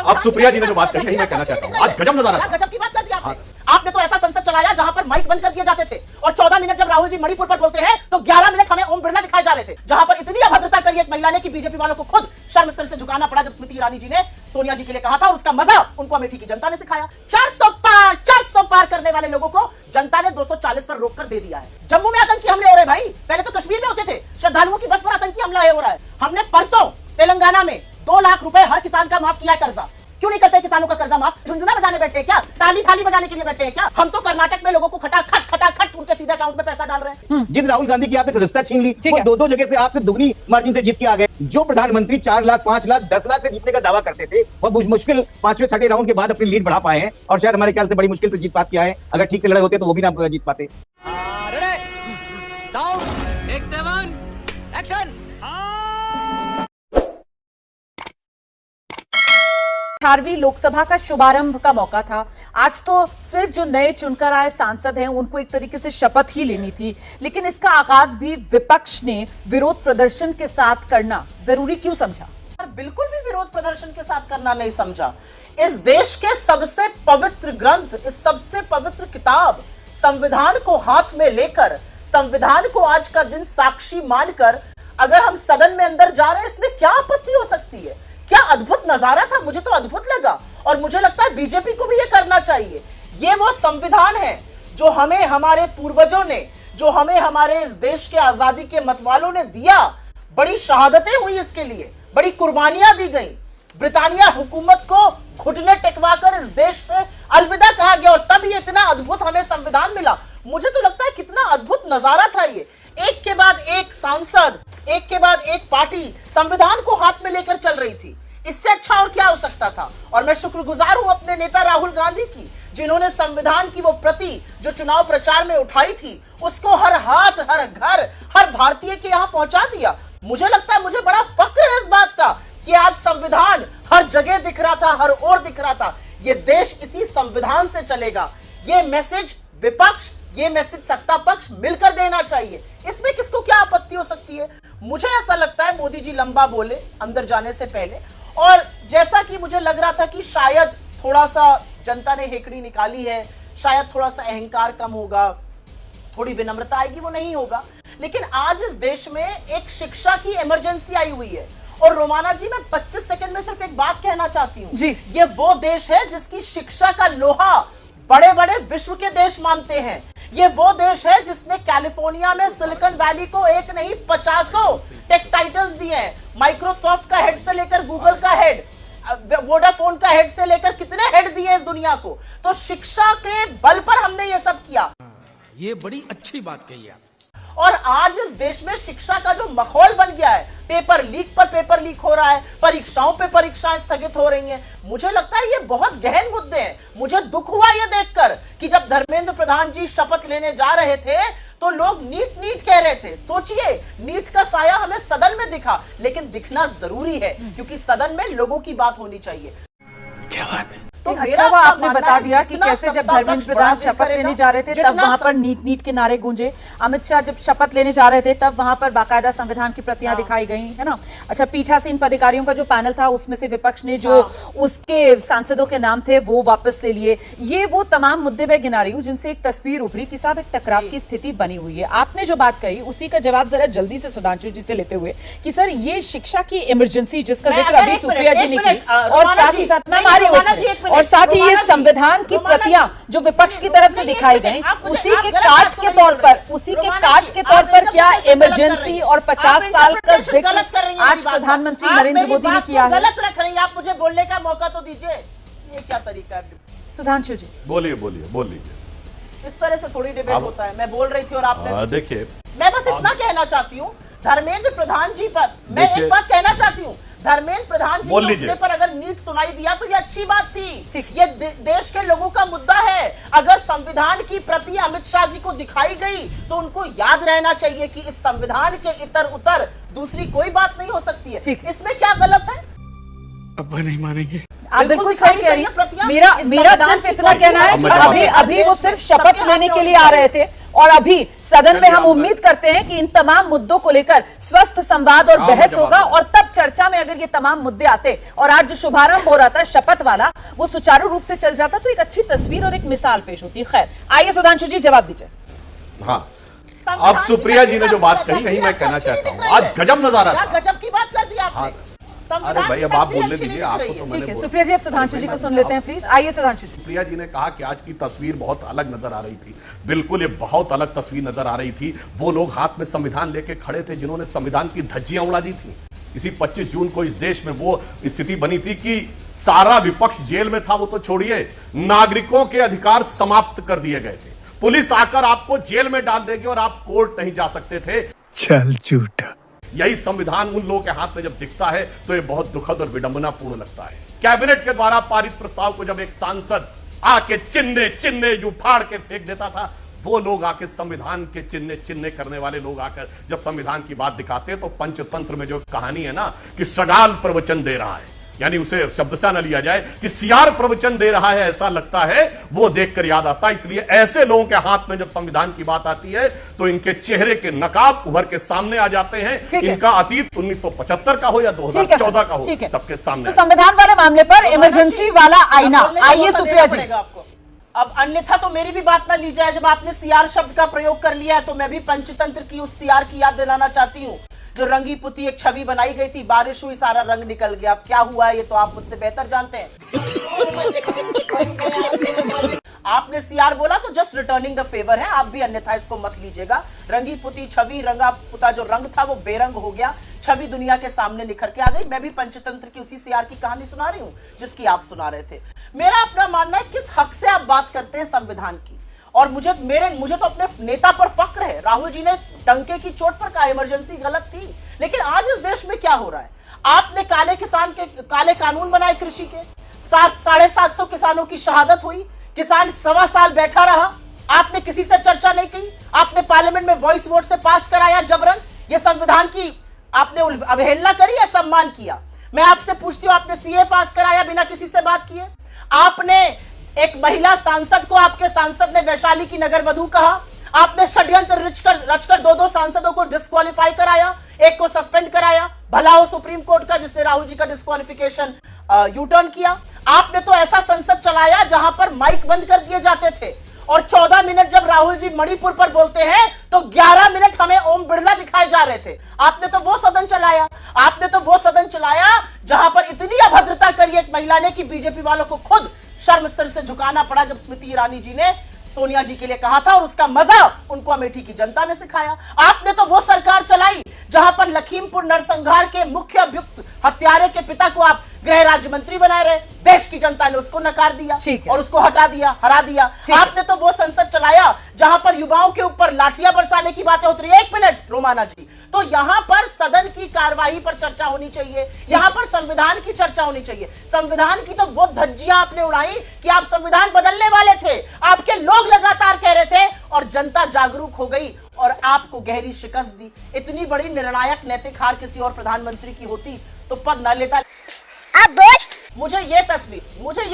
अब सुप्रिया जी ने जो बात कही मैं कहना चाहता हूँ, आज गजब नजारा था। गजब की बात कर दी आपने। आपने तो ऐसा संसद चलाया जहां पर माइक बंद कर दिए जाते थे और 14 मिनट जब राहुल जी मणिपुर पर बोलते हैं तो 11 मिनट हमें ओम बिरला दिखाए जा रहे थे, जहां पर इतनी अभद्रता करी एक महिला ने कि बीजेपी वालों को खुद शर्म सिर से झुकाना पड़ा जब स्मृति ईरानी जी ने सोनिया जी के लिए कहा था, और उसका मजा उनको अमेठी की जनता ने सिखाया। 400 पार करने वाले लोगों को जनता ने 240 पर रोककर दे दिया है। जम्मू में आतंकी हमले हो रहे भाई, पहले तो कश्मीर में होते थे, श्रद्धालुओं की बस पर आतंकी हमला हो रहा है। हमने परसों तेलंगाना में 2 लाख रुपए हर किसान का माफ किया है कर्जा। क्यों नहीं करते किसानों का कर्जा माफ? झुंझुना बजाने बैठे हैं क्या? ताली थाली बजाने के लिए बैठे हैं क्या? हम तो कर्नाटक में लोगों को खटाखट उनके सीधे अकाउंट में पैसा डाल रहे हैं। जिस राहुल गांधी की आपने सदस्यता छीन ली, वो 2-2 जगह से आपसे दुगनी मार्जिन से जीत के आ गए। जो प्रधानमंत्री 4 लाख, 5 लाख, 10 लाख से जीतने का दावा करते थे, वो मुश्किल 5वें-6ठे राउंड के बाद अपनी लीड बढ़ा पाए हैं, और शायद हमारे ख्याल से बड़ी मुश्किल से जीत पाते हैं। अगर ठीक से लड़ाई होते तो वो भी ना जीत पाते। 18वीं लोकसभा का शुभारंभ का मौका था। आज तो सिर्फ जो नए चुनकर आए सांसद हैं उनको एक तरीके से शपथ ही लेनी थी, लेकिन इसका आगाज भी विपक्ष ने विरोध प्रदर्शन के साथ करना जरूरी क्यों समझा? बिल्कुल भी विरोध प्रदर्शन के साथ करना नहीं समझा। इस देश के सबसे पवित्र ग्रंथ, इस सबसे पवित्र किताब संविधान को हाथ में लेकर, संविधान को आज का दिन साक्षी मानकर अगर हम सदन में अंदर जा रहे हैं, इसमें क्या आपत्ति हो सकती है? क्या अद्भुत नजारा था, मुझे तो अद्भुत लगा, और मुझे लगता है बीजेपी को भी ये करना चाहिए। ये वो संविधान है जो हमें हमारे पूर्वजों ने, जो हमें हमारे इस देश के आजादी के मतवालों ने दिया। बड़ी शहादतें हुई इसके लिए, बड़ी कुर्बानियां दी गई। ब्रिटानिया हुकूमत को घुटने टेकवाकर इस देश से अलविदा कहा गया, और तब ये इतना अद्भुत हमें संविधान मिला। मुझे तो लगता है कितना अद्भुत नजारा था ये। एक के बाद एक सांसद, एक के बाद एक पार्टी संविधान को हाथ में लेकर चल रही थी। इससे अच्छा और क्या हो सकता था? और मैं शुक्रगुजार हूं अपने नेता राहुल गांधी की, जिन्होंने संविधान की वो प्रति जो चुनाव प्रचार में उठाई थी, उसको हर हाथ, हर घर, हर भारतीय के यहां पहुंचा दिया। मुझे लगता है, मुझे बड़ा फक्र है इस बात का कि आज संविधान हर जगह दिख रहा था, हर ओर दिख रहा था। ये देश इसी संविधान से चलेगा। ये मैसेज विपक्ष, ये मैसेज सत्ता पक्ष मिलकर देना चाहिए। इसमें किसको क्या आपत्ति हो सकती है? मुझे ऐसा लगता है मोदी जी लंबा बोले अंदर जाने से पहले, और जैसा कि मुझे लग रहा था कि शायद थोड़ा सा जनता ने हेकड़ी निकाली है, शायद थोड़ा सा अहंकार कम होगा, थोड़ी विनम्रता आएगी, वो नहीं होगा। लेकिन आज इस देश में एक शिक्षा की इमरजेंसी आई हुई है। और रोमाना जी, मैं 25 सेकंड में सिर्फ एक बात कहना चाहती हूँ जी। ये वो देश है जिसकी शिक्षा का लोहा बड़े बड़े विश्व के देश मानते हैं। ये वो देश है जिसने कैलिफोर्निया में सिलिकॉन वैली को एक नहीं 50 टेक टाइटल्स दिए हैं। माइक्रोसॉफ्ट का हेड से लेकर गूगल का हेड, वोडाफोन का हेड से लेकर कितने हेड दिए इस दुनिया को। तो शिक्षा के बल पर हमने ये सब किया। ये बड़ी अच्छी बात कही है। और आज इस देश में शिक्षा का जो माहौल बन गया है, पेपर लीक पर पेपर लीक हो रहा है, परीक्षाओं पे परीक्षाएं स्थगित हो रही हैं। मुझे लगता है ये बहुत गहन मुद्दे हैं। मुझे दुख हुआ ये देखकर कि जब धर्मेंद्र प्रधान जी शपथ लेने जा रहे थे तो लोग नीट नीट कह रहे थे। सोचिए, नीट का साया हमें सदन में दिखा, लेकिन दिखना जरूरी है क्योंकि सदन में लोगों की बात होनी चाहिए। क्या बात है? तो अच्छा हुआ आपने बता दिया कि कैसे जब धर्मेंद्र प्रधान शपथ लेने जा रहे थे तब वहां पर नीट नीट के नारे गूंजे। अमित शाह जब शपथ लेने जा रहे थे तब वहां पर बाकायदा संविधान की प्रतियां दिखाई गई, है ना। अच्छा, पीठासीन पदाधिकारियों का जो पैनल था उसमें से विपक्ष ने जो उसके सांसदों के नाम थे वो वापस ले लिए। ये वो तमाम मुद्दे मैं गिना रही हूँ जिनसे एक तस्वीर उभरी कि साहब एक टकराव की स्थिति बनी हुई है। आपने जो बात कही उसी का जवाब जरा जल्दी से सुधांशु जी से लेते हुए कि सर ये शिक्षा की इमरजेंसी जिसका जिक्र अभी सुप्रिया जी ने की, और साथ ही साथ मैं मारी और साथ ही ये संविधान की प्रतियां जो विपक्ष की तरफ से दिखाई गई, उसी के काट के तौर पर क्या इमरजेंसी और 50 साल का जिक्र आज प्रधानमंत्री नरेंद्र मोदी ने किया है? गलत रख रही हैं आप, मुझे बोलने का मौका तो दीजिए। ये क्या तरीका है? सुधांशु जी बोलिए बोल लीजिए। इस तरह से थोड़ी डिबेट होता है। मैं बोल रही थी और आपने देखिए, मैं बस इतना कहना चाहती हूँ धर्मेंद्र प्रधान जी पर, मैं एक बात कहना चाहती हूँ, धर्मेंद्र प्रधान जी के मुद्दे पर अगर नीट सुनाई दिया तो ये अच्छी बात थी। ये देश के लोगों का मुद्दा है। अगर संविधान की प्रति अमित शाह जी को दिखाई गई तो उनको याद रहना चाहिए कि इस संविधान के इतर उतर दूसरी कोई बात नहीं हो सकती है। इसमें क्या गलत है? अब्बा नहीं मानेंगे। आप बिल्कुल सही कह रही हैं। मेरा सिर्फ इतना कहना है कि अभी वो सिर्फ शपथ लेने के लिए आ रहे थे और अभी सदन में हम उम्मीद करते हैं कि इन तमाम मुद्दों को लेकर स्वस्थ संवाद और बहस होगा, और तब चर्चा में अगर ये तमाम मुद्दे आते और आज जो शुभारंभ हो रहा था शपथ वाला वो सुचारू रूप से चल जाता तो एक अच्छी तस्वीर और एक मिसाल पेश होती। खैर, आइए सुधांशु जी जवाब दीजिए। हाँ, अब सुप्रिया जी ने जो बात कही यही मैं कहना चाहता हूँ, आज गजब नजारा था। गजब की बात कर दी आपने। अरे भाई अब आप बोलने दीजिए, आपको तो मैंने ठीक है, सुप्रिया जी अब सुधांशु जी को सुन लेते हैं प्लीज। आइए सुधांशु जी। सुप्रिया जी ने कहा कि आज की तस्वीर बहुत अलग नजर आ रही थी। बिल्कुल ये बहुत अलग तस्वीर नजर आ रही थी। वो लोग हाथ में संविधान लेके खड़े थे जिन्होंने संविधान की धज्जियां उड़ा दी थी। इसी 25 जून को इस देश में वो स्थिति बनी थी कि सारा विपक्ष जेल में था, वो तो छोड़िए, नागरिकों के अधिकार समाप्त कर दिए गए थे। पुलिस आकर आपको जेल में डाल देगी और आप कोर्ट नहीं जा सकते थे। चल झूठा। यही संविधान उन लोगों के हाथ में जब दिखता है तो ये बहुत दुखद और विडंबनापूर्ण लगता है। कैबिनेट के द्वारा पारित प्रस्ताव को जब एक सांसद आके चिन्ने चिन्ने यूं फाड़ के फेंक देता था, वो लोग आके संविधान के चिन्ने चिन्ने करने वाले लोग आकर जब संविधान की बात दिखाते हैं तो पंचतंत्र में जो कहानी है ना कि सगाल प्रवचन दे रहा है, यानी उसे शब्दशः न लिया जाए कि सियार प्रवचन दे रहा है, ऐसा लगता है, वो देखकर याद आता है। इसलिए ऐसे लोगों के हाथ में जब संविधान की बात आती है तो इनके चेहरे के नकाब उभर के सामने आ जाते हैं। इनका अतीत 1975 का हो या 2014 का हो, सबके सामने। तो संविधान वाले मामले पर इमरजेंसी वाला आईना, आइए सुप्रिया जी। अब अन्यथा तो मेरी भी बात ना ली जाए, जब आपने सियार शब्द का प्रयोग कर लिया है तो मैं भी पंचतंत्र की उस सियार की याद दिलाना चाहती हूँ जो रंगी पुती एक छवि बनाई गई थी, बारिश हुई, सारा रंग निकल गया। अब क्या हुआ है ये तो आप मुझसे बेहतर जानते हैं। आपने सियार बोला तो जस्ट रिटर्निंग द फेवर है, आप भी अन्यथा इसको मत लीजिएगा। रंगी पुती छवि, रंगा पुता जो रंग था वो बेरंग हो गया, छवि दुनिया के सामने निखर के आ गई। मैं भी पंचतंत्र की उसी सियार की कहानी सुना रही हूँ जिसकी आप सुना रहे थे। मेरा अपना मानना है किस हक से आप बात करते हैं संविधान की, और मुझे तो अपने नेता पर फक्र है। राहुल जी ने डंके की चोट पर कहा इमरजेंसी गलत थी, लेकिन आज इस देश में क्या हो रहा है? आपने काले कानून बनाए कृषि के, 750 किसानों की शहादत हुई, किसान 1.25 साल बैठा रहा, आपने किसी से चर्चा नहीं की, आपने पार्लियामेंट में वॉइस वोट से पास कराया जबरन। ये संविधान की आपने अवहेलना करी या सम्मान किया? मैं आपसे पूछती हूं, आपने सीए पास कराया बिना किसी से बात किए? आपने एक महिला सांसद को, आपके सांसद ने वैशाली की नगर वधू कहा, आपने षड्यंत्र रचकर 2 सांसदों को डिस्क्वालीफाई कराया, एक को सस्पेंड कराया, भला हो सुप्रीम कोर्ट का जिसने राहुल जी का डिस्क्वालिफिकेशन यू टर्न किया। आपने तो ऐसा संसद चलाया जहां पर माइक बंद कर दिए जाते थे, और 14 मिनट जब राहुल जी मणिपुर पर बोलते हैं तो 11 मिनट हमें ओम बिड़ला दिखाए जा रहे थे। आपने तो वो सदन चलाया जहां पर इतनी अभद्रता करी एक महिला ने कि बीजेपी वालों को खुद शर्म सिर से झुकाना पड़ा जब स्मृति ईरानी जी ने सोनिया जी के लिए कहा था, और उसका मजा उनको अमेठी की जनता ने सिखाया। आपने तो वो सरकार चलाई जहां पर लखीमपुर नरसंहार के मुख्य अभियुक्त हत्यारे के पिता को आप गृह राज्य मंत्री बनाए रहे, देश की जनता ने उसको नकार दिया और उसको हरा दिया। आपने तो वो संसद चलाया जहां पर युवाओं के ऊपर लाठियां बरसाने की बातें होती रही। 1 मिनट रोमाना जी, तो यहां पर सदन की कार्यवाही पर चर्चा होनी चाहिए, यहां पर संविधान की चर्चा होनी चाहिए। संविधान की तो वो धज्जियां आपने उड़ाई कि आप संविधान बदलने वाले थे, आपके लोग लगातार कह रहे थे और जनता जागरूक हो गई और आपको गहरी शिकस्त दी। इतनी बड़ी निर्णायक नैतिक हार किसी और प्रधानमंत्री की होती तो पद न लेता। मुझे ये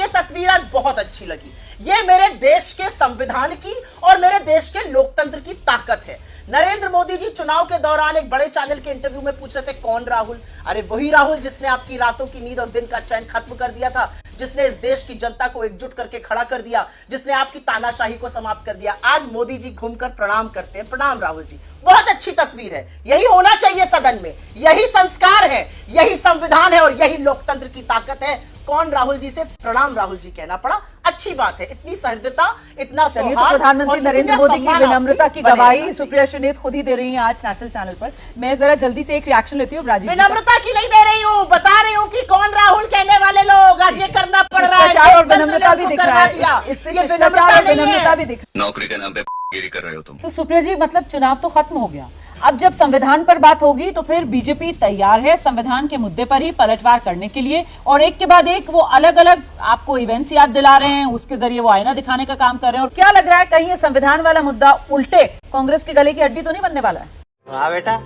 तस्वीर आज बहुत अच्छी लगी। ये मेरे देश के संविधान की और मेरे देश के लोकतंत्र की ताकत है। नरेंद्र मोदी जी चुनाव के दौरान एक बड़े चैनल के इंटरव्यू में पूछ रहे थे कौन राहुल? अरे वही राहुल जिसने आपकी रातों की नींद और दिन का चैन खत्म कर दिया था, जिसने इस देश की जनता को एकजुट करके खड़ा कर दिया, जिसने आपकी तानाशाही को समाप्त कर दिया। आज मोदी जी घूमकर प्रणाम करते हैं। प्रणाम राहुल जी, बहुत अच्छी तस्वीर है। यही होना चाहिए सदन में, यही संस्कार है, यही संविधान है और यही लोकतंत्र की ताकत है। कौन राहुल जी से प्रणाम राहुल जी कहना पड़ा, अच्छी बात है। इतनी सहृदयता, इतना चलिए, तो प्रधानमंत्री नरेंद्र मोदी की विनम्रता की गवाही सुप्रिया सुनीत खुद ही दे रही हैं आज नेशनल चैनल पर। मैं जरा जल्दी से एक रिएक्शन लेती हूँ राजीव जी। विनम्रता की नहीं दे रही हूँ, बता रही हूँ कि कौन राहुल कहने वाले लोग। आज ये करना पड़ रहा है और विनम्रता भी दिख रहा है, इससे शिष्टाचार और विनम्रता भी दिख रहा है। नौकरी के नाम पे गिरी कर रहे हो तुम। तो सुप्रिया जी, मतलब चुनाव तो खत्म हो गया, अब जब संविधान पर बात होगी तो फिर बीजेपी तैयार है संविधान के मुद्दे पर ही पलटवार करने के लिए, और एक के बाद एक वो अलग अलग आपको इवेंट्स याद दिला रहे हैं, उसके जरिए वो आईना दिखाने का काम कर रहे हैं। और क्या लग रहा है, कहीं ये संविधान वाला मुद्दा उल्टे कांग्रेस के गले की हड्डी तो नहीं बनने वाला है? वाह बेटा,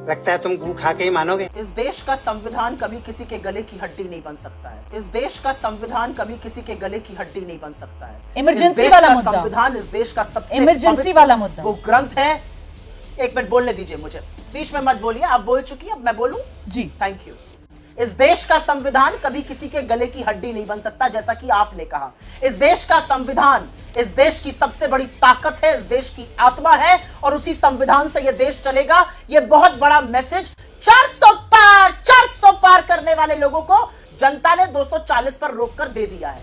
लगता है तुम गू खा के ही मानोगे। इस देश का संविधान कभी किसी के गले की हड्डी नहीं बन सकता है। इस देश का संविधान कभी किसी के गले की हड्डी नहीं बन सकता है। इमरजेंसी वाला मुद्दा, संविधान इस देश का सबसे इमरजेंसी वाला मुद्दा, वो ग्रंथ है। एक मिनट बोलने दीजिए मुझे, बीच में मत बोलिए, आप बोल चुकी, अब मैं बोलूं जी। Thank you. इस देश का संविधान कभी किसी के गले की हड्डी नहीं बन सकता, जैसा कि आपने कहा। इस देश का संविधान इस देश की सबसे बड़ी ताकत है, इस देश की आत्मा है, और उसी संविधान से यह देश चलेगा। यह बहुत बड़ा मैसेज 400 पार करने वाले लोगों को जनता ने 240 पर रोककर दे दिया है।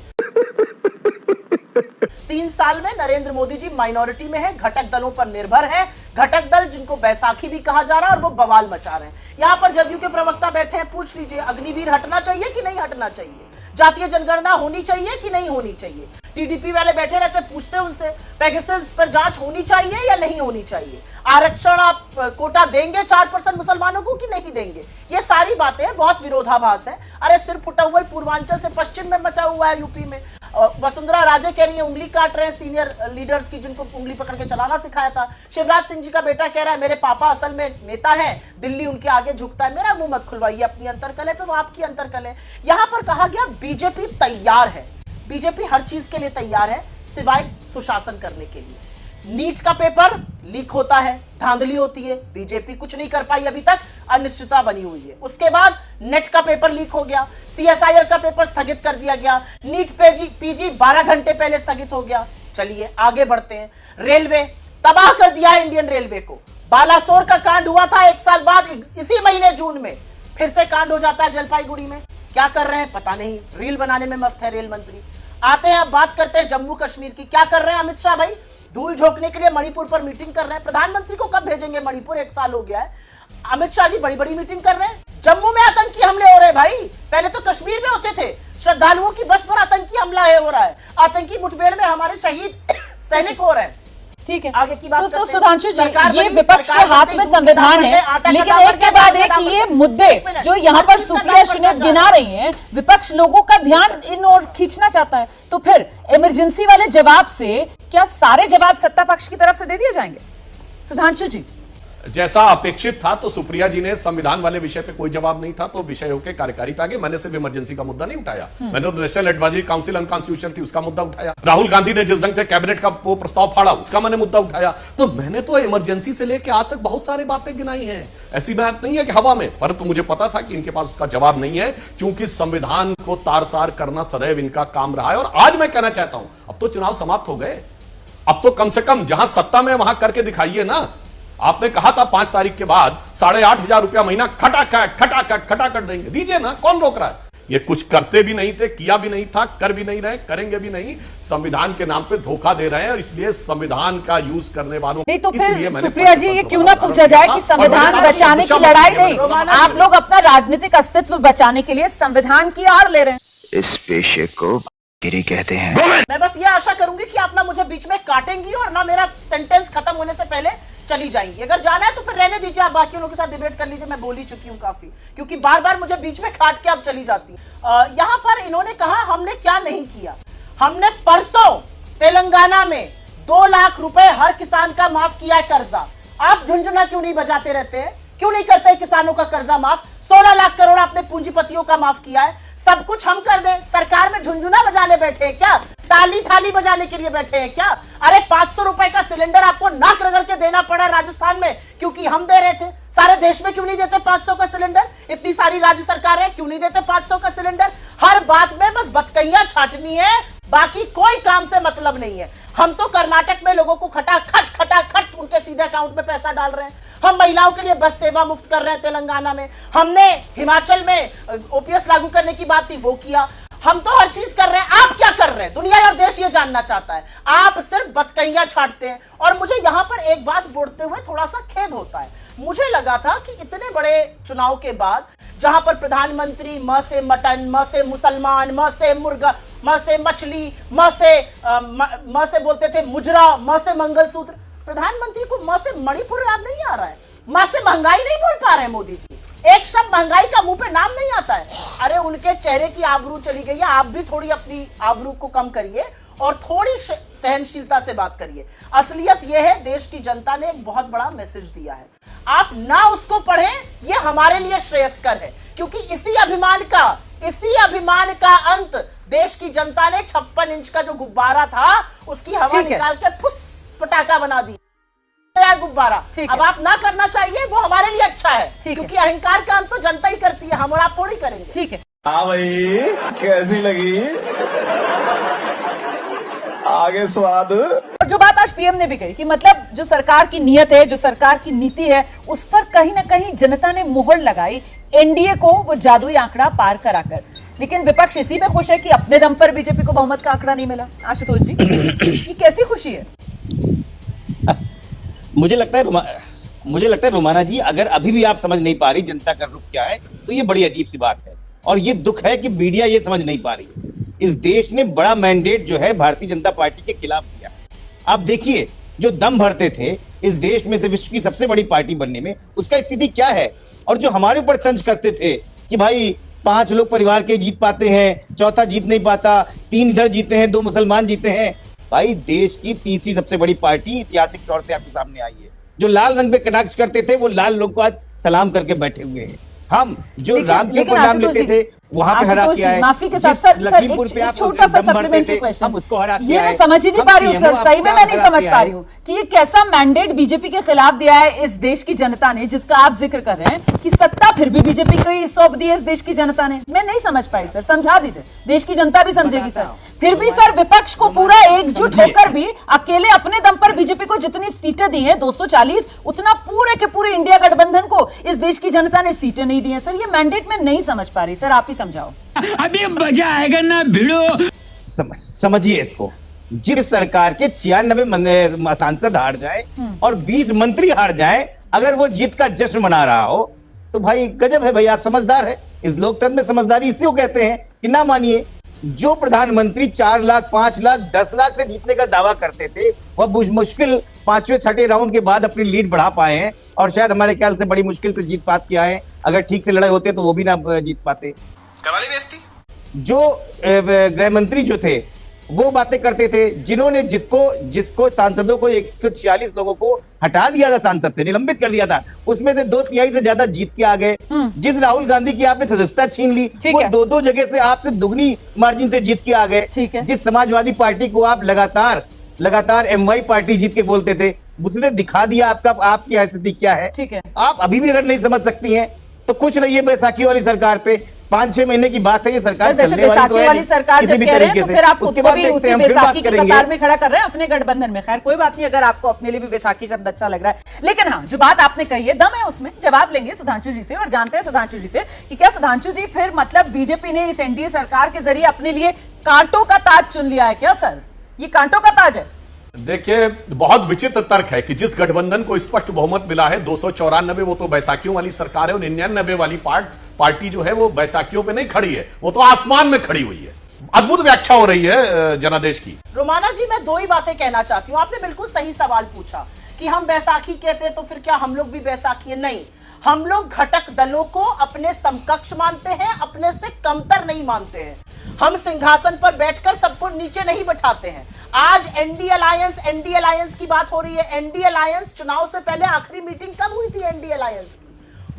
3 साल में नरेंद्र मोदी जी माइनॉरिटी में है, घटक दलों पर निर्भर है, घटक दल जिनको बैसाखी भी कहा जा रहा है, और वो बवाल मचा रहे हैं। यहाँ पर जदयू के प्रवक्ता बैठे हैं, पूछ लीजिए अग्निवीर हटना चाहिए कि नहीं हटना चाहिए, जातीय जनगणना होनी चाहिए कि नहीं होनी चाहिए। टीडीपी वाले बैठे रहते, पूछते उनसे पेगासस पर जांच होनी चाहिए या नहीं होनी चाहिए, आरक्षण आप कोटा देंगे 4% मुसलमानों को कि नहीं देंगे। ये सारी बातें बहुत विरोधाभास है। अरे सिर फुटा हुआ पूर्वांचल से पश्चिम में मचा हुआ है, यूपी में। वसुंधरा राजे कह रही है उंगली काट रहे हैं सीनियर लीडर्स की, जिनको उंगली पकड़ के चलाना सिखाया था। शिवराज सिंह जी का बेटा कह रहा है मेरे पापा असल में नेता है, दिल्ली उनके आगे झुकता है। मेरा मुंह मत खुलवाइए अपनी अंतरकले पे, वो आपकी अंतरकले। यहां पर कहा गया बीजेपी तैयार है, बीजेपी हर चीज के लिए तैयार है सिवाय सुशासन करने के लिए। नीट का पेपर लीक होता है, धांधली होती है, बीजेपी कुछ नहीं कर पाई अभी तक, अनिश्चितता बनी हुई है। उसके बाद नेट का पेपर लीक हो गया, सीएसआईआर का पेपर स्थगित कर दिया गया, नीट पीजी 12 घंटे पहले स्थगित हो गया। चलिए आगे बढ़ते हैं। रेलवे तबाह कर दिया है इंडियन रेलवे को। बालासोर का कांड हुआ था 1 साल बाद, इसी महीने जून में फिर से कांड हो जाता है जलपाईगुड़ी में। क्या कर रहे हैं पता नहीं, रील बनाने में मस्त है रेल मंत्री। आते हैं, अब बात करते हैं जम्मू कश्मीर की। क्या कर रहे हैं अमित शाह भाई? धूल झोंकने के लिए मणिपुर पर मीटिंग कर रहे हैं। प्रधानमंत्री को कब भेजेंगे मणिपुर? 1 साल हो गया है। अमित शाह जी बड़ी बड़ी मीटिंग कर रहे हैं। जम्मू में आतंकी हमले हो रहे हैं भाई, पहले तो कश्मीर में होते थे। श्रद्धालुओं की बस पर आतंकी हमला हो रहा है, आतंकी मुठभेड़ में हमारे शहीद सैनिक हो रहे हैं। ठीक है, आगे की बात तो सुधांशु जी, ये विपक्ष के हाथ में संविधान है, लेकिन एक के बाद एक ये मुद्दे जो यहाँ पर सुप्रिया सुले गिना रही हैं, विपक्ष लोगों का ध्यान इन ओर खींचना चाहता है। तो फिर इमरजेंसी वाले जवाब से क्या सारे जवाब सत्ता पक्ष की तरफ से दे दिए जाएंगे? सुधांशु जी, जैसा अपेक्षित था तो सुप्रिया जी ने संविधान वाले विषय पे कोई जवाब नहीं था, तो विषयों के कार्यकारी पे आगे। मैंने सिर्फ इमरजेंसी का मुद्दा नहीं उठाया, मैंने तो नेशनल एडवाइजरी काउंसिल अनकॉन्स्टिट्यूशनल थी उसका मुद्दा उठाया। राहुल गांधी ने जिस ढंग से कैबिनेट का वो प्रस्ताव फाड़ा उसका मैंने मुद्दा उठाया। तो मैंने तो इमरजेंसी से लेकर आज तक बहुत सारी बातें गिनाई हैं, ऐसी बात नहीं है कि हवा में, परंतु मुझे पता था कि इनके पास उसका जवाब नहीं है, क्योंकि संविधान को तार तार करना सदैव इनका काम रहा है। और आज मैं कहना चाहता हूं, अब तो चुनाव समाप्त हो गए, अब तो कम से कम जहां सत्ता में वहां करके दिखाइए ना। आपने कहा था 5 तारीख के बाद 8,500 रुपया महीना खटाखट देंगे, दीजिए ना, कौन रोक रहा है? ये कुछ करते भी नहीं थे, किया भी नहीं था, कर भी नहीं रहे, करेंगे भी नहीं। संविधान के नाम पे धोखा दे रहे हैं, और इसलिए संविधान का यूज करने वालों नहीं तो फिर सुप्रिया जी ये क्यों ना पूछा जाए कि संविधान बचाने की लड़ाई नहीं, आप लोग अपना राजनीतिक अस्तित्व बचाने के लिए संविधान की आड़ ले रहे हैं। इस पेशे को गिरी कहते हैं। मैं बस ये आशा करूंगी कि आप ना मुझे बीच में काटेंगी और ना मेरा सेंटेंस खत्म होने से पहले चली जाएंगी। अगर जाना है तो फिर रहने दीजिए, आप बाकी लोगों के साथ डिबेट कर लीजिए, मैं बोल ही चुकी हूं काफी, क्योंकि बार बार मुझे बीच में काट के आप चली जाती है। यहां पर इन्होंने कहा हमने क्या नहीं किया। हमने परसों तेलंगाना में 2 लाख रुपए हर किसान का माफ किया है कर्जा। आप झुंझुना क्यों नहीं बजाते रहते हैं? क्यों नहीं करते किसानों का कर्जा माफ? 16 लाख करोड़ आपने पूंजीपतियों का माफ किया है। सब कुछ हम कर दें, सरकार में झुंझुना बजाने बैठे हैं क्या? ताली थाली बजाने के लिए बैठे हैं क्या? अरे 500 रुपए का सिलेंडर आपको नाक रगड़ के देना पड़ा राजस्थान में, क्योंकि हम दे रहे थे। सारे देश में क्यों नहीं देते 500 का सिलेंडर? इतनी सारी राज्य सरकारें क्यों नहीं देते 500 का सिलेंडर? हर बात में बस बतकैया छाटनी है, बाकी कोई काम से मतलब नहीं है। हम तो कर्नाटक में लोगों को खटाखट उनके सीधे अकाउंट में पैसा डाल रहे हैं। हम महिलाओं के लिए बस सेवा मुफ्त कर रहे हैं तेलंगाना में। हमने हिमाचल में ओपीएस लागू करने की बात थी, वो किया। हम तो हर चीज कर रहे हैं, आप क्या कर रहे हैं? दुनिया और देश ये जानना चाहता है। आप सिर्फ बतकैया छाटते हैं। और मुझे यहां पर एक बात बोलते हुए थोड़ा सा खेद होता है। मुझे लगा था कि इतने बड़े चुनाव के बाद, जहां पर प्रधानमंत्री म से मटन, म से मुसलमान, म से मुर्गा, म से मछली, म से बोलते थे मुजरा, म से मंगलसूत्र, प्रधानमंत्री को म से मणिपुर याद नहीं आ रहा है, म से महंगाई नहीं बोल पा रहे हैं मोदी जी। एक शब्द महंगाई का मुंह पे नाम नहीं आता है। अरे उनके चेहरे की आबरू चली गई है, आप भी थोड़ी अपनी आबरू को कम करिए। और थोड़ी सहनशीलता से बात करिए। असलियत यह है, देश की जनता ने एक बहुत बड़ा मैसेज दिया है, आप ना उसको पढ़ें, यह हमारे लिए श्रेयस्कर है, क्योंकि इसी अभिमान का अंत देश की जनता ने 56 इंच का जो गुब्बारा था उसकी हवा निकाल के फुस पटाखा बना दी गुब्बारा। अब आप ना करना चाहिए, वो हमारे लिए अच्छा है, क्योंकि अहंकार का अंत तो जनता ही करती है, हम और आप थोड़ी करेंगे। ठीक है, हाँ भाई, कैसी लगी आगे स्वाद? और जो बात आज पीएम ने भी कही कि मतलब जो सरकार की नीयत है, जो सरकार की नीति है, उस पर कहीं ना कहीं जनता ने मुहर लगाई एनडीए को वो जादुई आंकड़ा पार कराकर। लेकिन विपक्ष इसी में खुश है कि अपने दम पर बीजेपी को बहुमत का आंकड़ा नहीं मिला। आशुतोष जी, ये कैसी खुशी है? मुझे लगता है रोमाना जी, अगर अभी भी आप समझ नहीं पा रही जनता का रुख क्या है, तो ये बड़ी अजीब सी बात है। और ये दुख है कि मीडिया ये समझ नहीं पा रही है। इस देश ने बड़ा मैंडेट जो है भारतीय जनता पार्टी के खिलाफ दिया। आप देखिए, जो दम भरते थे इस देश में से विश्व की सबसे बड़ी पार्टी बनने में, उसका स्थिति क्या है। और जो हमारे ऊपर तंज कसते थे कि भाई 5 लोग परिवार के जीत पाते हैं, चौथा जीत नहीं पाता, 3 इधर जीते हैं, 2 मुसलमान जीते हैं। भाई देश की तीसरी सबसे बड़ी पार्टी ऐतिहासिक तौर से आपके सामने आई है। जो लाल रंग पे कटाक्ष करते थे वो लाल लोग को आज सलाम करके बैठे हुए हैं। हम जो राम के ऊपर नाम लेते थे वहां पे हरा किया है। माफी के साथ सर लखीमपुर पे आप छोटा सा सप्लीमेंट्री क्वेश्चन, हम उसको हरा ये मैं समझ ही नहीं पा रही हूँ सर, सही में मैं नहीं समझ पा रही हूँ कि ये कैसा मैंडेट बीजेपी के खिलाफ दिया है इस देश की जनता ने, जिसका आप जिक्र कर रहे हैं कि सत्ता फिर भी बीजेपी को ही सौंप दी है इस देश की जनता ने। मैं नहीं समझ पाई सर, समझा दीजिए, देश की जनता भी समझेगी सर। फिर भी सर विपक्ष को पूरा एकजुट होकर भी अकेले अपने दम पर बीजेपी को जितनी सीटें दी है 240, उतना पूरे के पूरे इंडिया गठबंधन को इस देश की जनता ने सीटें नहीं दी है। सर ये मैंडेट में नहीं समझ पा रही, सर आप ही समझाओ। अभी मजा आएगा ना भिड़ो। समझिए इसको, जिस सरकार के 96 सांसद हार जाए और 20 मंत्री हार जाए, अगर वो जीत का जश्न मना रहा हो तो भाई गजब है। भाई आप समझदार है। इस लोकतंत्र में समझदारी इसी को कहते हैं कि ना मानिए। जो प्रधानमंत्री 4 लाख 5 लाख 10 लाख से जीतने का दावा करते थे, वह मुश्किल 5वें 6ठे राउंड के बाद अपनी लीड बढ़ा पाए हैं, और शायद हमारे ख्याल से बड़ी मुश्किल से जीत पात किया है। अगर ठीक से लड़ाई होते तो वो भी ना जीत पाते। जो गृह मंत्री जो थे वो बातें करते थे, जिन्होंने जिसको सांसदों को 146 लोगों को हटा दिया था, सांसद से निलंबित कर दिया था, उसमें से 2/3 से ज्यादा जीत के आ गए। जिस राहुल गांधी की आपने सदस्यता छीन ली, वो 2-2 जगह से आपसे दुगनी मार्जिन से जीत के आ गए। जिस समाजवादी पार्टी को आप लगातार MY पार्टी जीत के बोलते थे, उसने दिखा दिया आपकी स्थिति क्या है। आप अभी भी अगर नहीं समझ सकती हैं तो कुछ रहिए बैसाखी वाली सरकार पे। 5-6 महीने की बात है, ये सरकार चलने वाली सरकार जब कह रहे हैं तो फिर आप खुद को भी उसी बैसाखी की कतार में खड़ा कर रहे हैं अपने गठबंधन में। खैर कोई बात नहीं, अगर आपको अपने लिए भी बैसाखी शब्द अच्छा लग रहा है। लेकिन हाँ, जो बात आपने कही है दम है उसमें। जवाब लेंगे सुधांशु जी से और जानते हैं सुधांशु जी से कि क्या सुधांशु जी फिर मतलब बीजेपी ने इस एनडीए सरकार के जरिए अपने लिए कांटों का ताज चुन लिया है क्या सर? ये कांटों का ताज है? देखिए, बहुत विचित्र तर्क है कि जिस गठबंधन को स्पष्ट बहुमत मिला है 294, वो तो बैसाखियों वाली सरकार है, और 99 वाली पार्टी जो है वो बैसाखियों पे नहीं खड़ी है, वो तो आसमान में खड़ी हुई है। अद्भुत व्याख्या हो रही है जनादेश की। रोमाना जी, मैं 2 ही बातें कहना चाहती हूँ। आपने बिल्कुल सही सवाल पूछा कि हम बैसाखी कहते हैं तो फिर क्या हम लोग भी बैसाखी है? नहीं, हम लोग घटक दलों को अपने समकक्ष मानते हैं, अपने से कमतर नहीं मानते हैं। हम सिंहासन पर बैठकर सबको नीचे नहीं बैठाते हैं। आज एनडी अलायंस की बात हो रही है। एनडी अलायंस चुनाव से पहले आखिरी मीटिंग कब हुई थी एनडी अलायंस की?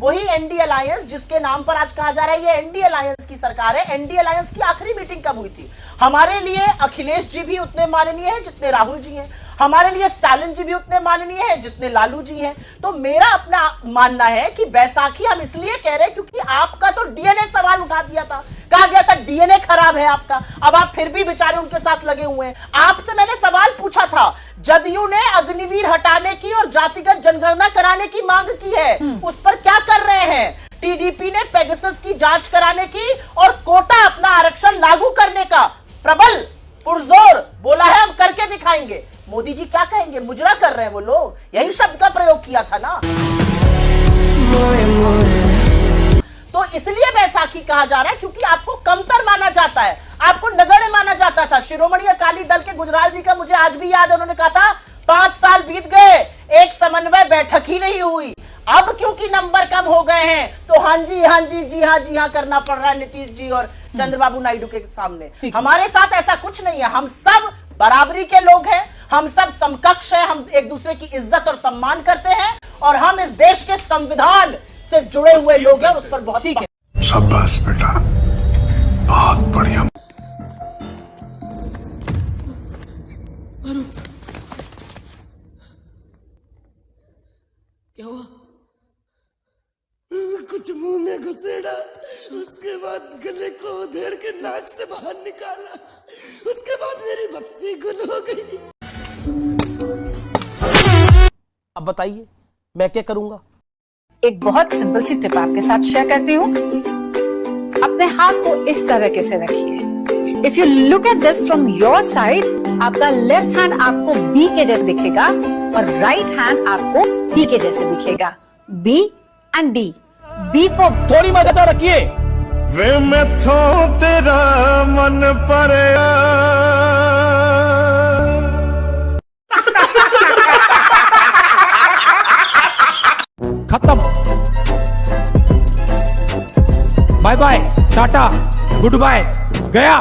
वही एनडी अलायंस जिसके नाम पर आज कहा जा रहा है ये एनडी अलायंस की सरकार है। एनडी अलायंस की आखिरी मीटिंग कब हुई थी? हमारे लिए अखिलेश जी भी उतने माननीय हैं जितने राहुल जी हैं। हमारे लिए स्टालिन जी भी उतने माननीय हैं जितने लालू जी हैं। तो मेरा अपना मानना है कि बैसाखी हम इसलिए कह रहे हैं क्योंकि आपका तो डीएनए सवाल उठा दिया था, कहा गया था डीएनए खराब है आपका। अब आप फिर भी बेचारे उनके साथ लगे हुए हैं। आपसे मैंने सवाल पूछा था, जदयू ने अग्निवीर हटाने की और जातिगत जनगणना कराने की मांग की है, उस पर क्या कर रहे हैं? टीडीपी ने पेगासस की जांच कराने की और कोटा अपना आरक्षण लागू करने का प्रबल पुरजोर बोला है, हम करके दिखाएंगे। मोदी जी क्या कहेंगे? मुजरा कर रहे हैं वो लोग, यही शब्द का प्रयोग किया था ना। तो इसलिए बैसाखी कहा जा रहा है क्योंकि आपको कमतर माना जाता है, आपको नगण्य माना जाता था। शिरोमणि अकाली दल के गुजराल जी का मुझे आज भी याद है, उन्होंने कहा था 5 साल बीत गए, एक समन्वय बैठक ही नहीं हुई। अब क्योंकि नंबर कम हो गए हैं तो हाँ जी हाँ करना पड़ रहा है नीतीश जी और चंद्रबाबू नायडू के सामने। हमारे साथ ऐसा कुछ नहीं है, हम सब बराबरी के लोग हैं, हम सब समकक्ष हैं, हम एक दूसरे की इज्जत और सम्मान करते हैं और हम इस देश के संविधान से जुड़े हुए लोग हैं। उस पर बहुत ठीक है। शाबाश बेटा, बहुत बढ़िया। क्या हुआ? कुछ मुंह में घुसेड़ा, उसके बाद गले को उधेड़ के नाक से बाहर निकाला, उसके बाद मेरी बत्ती गुल हो गई। अब बताइए मैं क्या करूंगा? एक बहुत सिंपल सी टिप आपके साथ शेयर करती हूँ। अपने हाथ को इस तरीके से रखिए। If you look at this from your side, आपका लेफ्ट हैंड आपको बी के जैसे दिखेगा और राइट हैंड आपको डी के जैसे दिखेगा। B and D. B for थोड़ी मदद रखिए। वे मैं थो तेरा मन पर खत्म। Bye bye, tata, goodbye, गया।